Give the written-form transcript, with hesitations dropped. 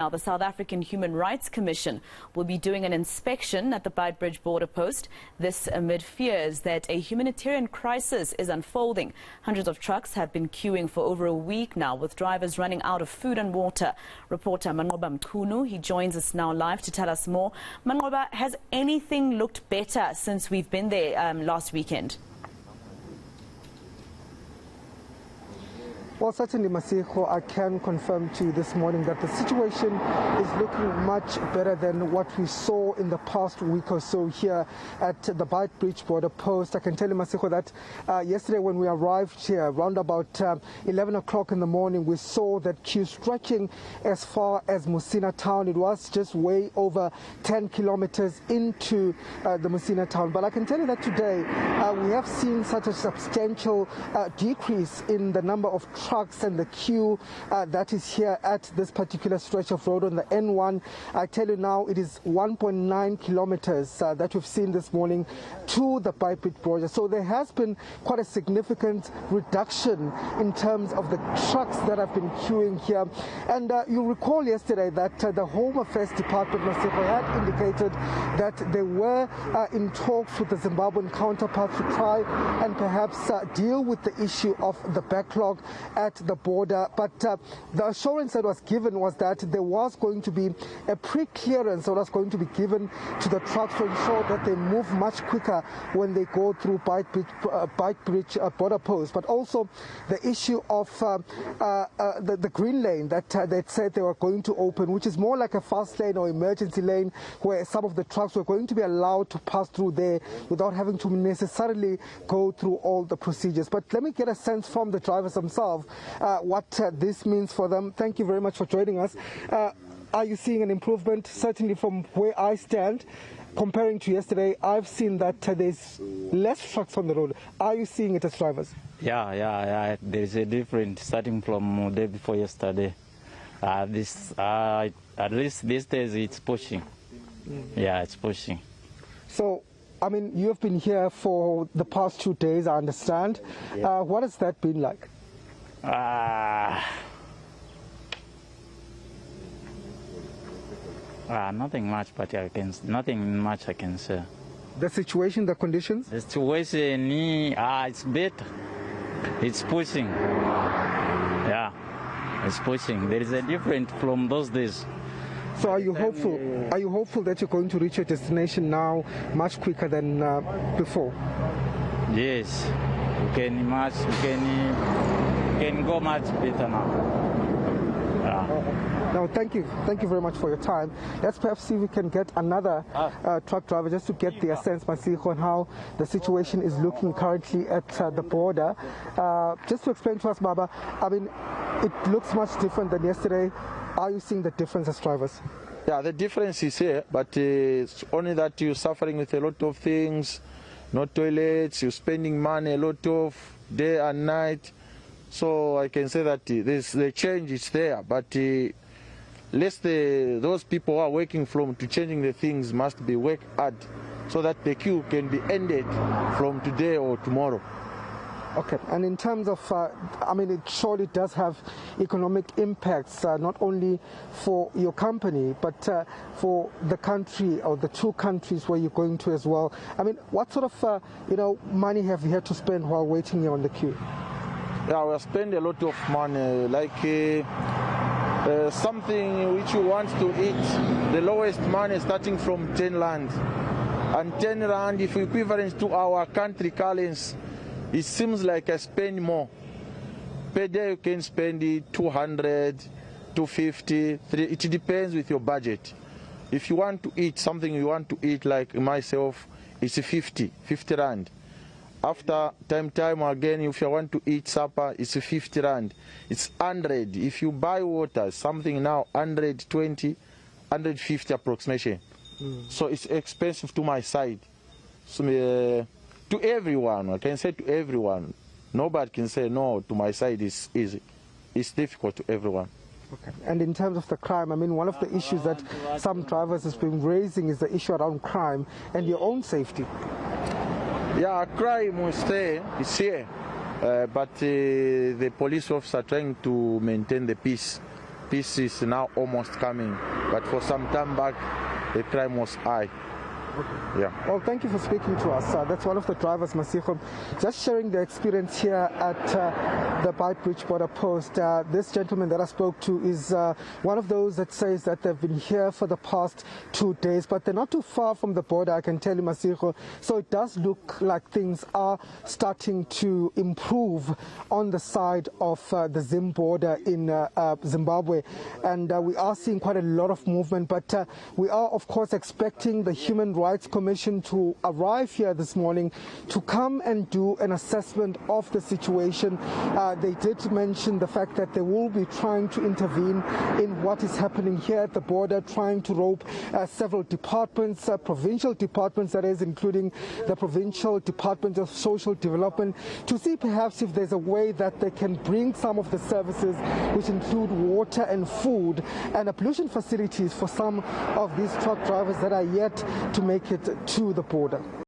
Now, the South African Human Rights Commission will be doing an inspection at the Beitbridge Border post. This amid fears that a humanitarian crisis is unfolding. Hundreds of trucks have been queuing for over a week now, with drivers running out of food and water. Reporter Manqoba Mchunu, he joins us now live to tell us more. Manqoba, has anything looked better since we've been there last weekend? Well, certainly, Masiko, I can confirm to you this morning that the situation is looking much better than what we saw in the past week or so here at the Beitbridge Border post. I can tell you, Masiko, that yesterday when we arrived here, around about 11 o'clock in the morning, we saw that queue stretching as far as Musina town. It was just way over 10 kilometers into the Musina town. But I can tell you that today we have seen such a substantial decrease in the number of trucks and the queue that is here at this particular stretch of road on the N1. I tell you now, it is 1.9 kilometers that we've seen this morning to the Beitbridge Border. So there has been quite a significant reduction in terms of the trucks that have been queuing here. And you recall yesterday that the Home Affairs Department had indicated that they were in talks with the Zimbabwean counterparts to try and perhaps deal with the issue of the backlog at the border. But the assurance that was given was that there was going to be a pre-clearance that was going to be given to the trucks to ensure that they move much quicker when they go through Beitbridge Border post. But also the issue of the green lane that they said they were going to open, which is more like a fast lane or emergency lane, where some of the trucks were going to be allowed to pass through there without having to necessarily go through all the procedures. But let me get a sense from the drivers themselves what this means for them. Thank you very much for joining us. Are you seeing an improvement? Certainly from where I stand, comparing to yesterday, I've seen that there's less trucks on the road. Are you seeing it as drivers? Yeah. There's a difference starting from the day before yesterday. At least these days it's pushing. Yeah, it's pushing. So, I mean, you have been here for the past 2 days, I understand. Yeah. What has that been like? Nothing much, but nothing much I can say. The situation, the conditions? The situation, it's better. It's pushing. Yeah, it's pushing. There is a difference from those days. So are you hopeful? Are you hopeful that you're going to reach your destination now much quicker than before? Yes, we can go much better now. Now, thank you very much for your time. Let's perhaps see if we can get another truck driver just to get their sense, Masiko, on how the situation is looking currently at the border. Just to explain to us, Baba, I mean, it looks much different than yesterday. Are you seeing the difference as drivers? Yeah, the difference is here, but it's only that you're suffering with a lot of things, no toilets, you're spending money a lot of day and night. So I can say that the change is there, but those people who are working to changing the things must be worked hard so that the queue can be ended from today or tomorrow. Okay, and in terms of, I mean, it surely does have economic impacts, not only for your company, but for the country or the two countries where you're going to as well. I mean, what sort of, money have you had to spend while waiting here on the queue? Yeah, we spend a lot of money, like something which you want to eat. The lowest money starting from 10 rand. And 10 rand, if equivalent to our country currency, it seems like I spend more. Per day you can spend 200, 250, it depends with your budget. If you want to eat something you want to eat, like myself, it's 50 rand. After time again, if you want to eat supper, it's 50 rand. It's 100. If you buy water, something now 120, 150 approximation. So it's expensive to my side. So, to everyone, I can say to everyone. Nobody can say no to my side is easy. It's difficult to everyone. Okay. And in terms of the crime, I mean, one of the issues that some drivers have been raising is the issue around crime and your own safety. Yeah, crime is there, it's here. But the police officer are trying to maintain the peace. peace is now almost coming. But for some time back, the crime was high. Yeah. Well, thank you for speaking to us. That's one of the drivers, Masigo, just sharing the experience here at the Beitbridge Border Post. This gentleman that I spoke to is one of those that says that they've been here for the past 2 days, but they're not too far from the border, I can tell you, Masigo. So it does look like things are starting to improve on the side of the Zim border in Zimbabwe. And we are seeing quite a lot of movement, but we are, of course, expecting the Human Rights Commission to arrive here this morning to come and do an assessment of the situation. They did mention the fact that they will be trying to intervene in what is happening here at the border, trying to rope several departments, provincial departments, that is, including the Provincial Department of Social Development, to see perhaps if there's a way that they can bring some of the services, which include water and food and ablution facilities for some of these truck drivers that are yet to make it to the border.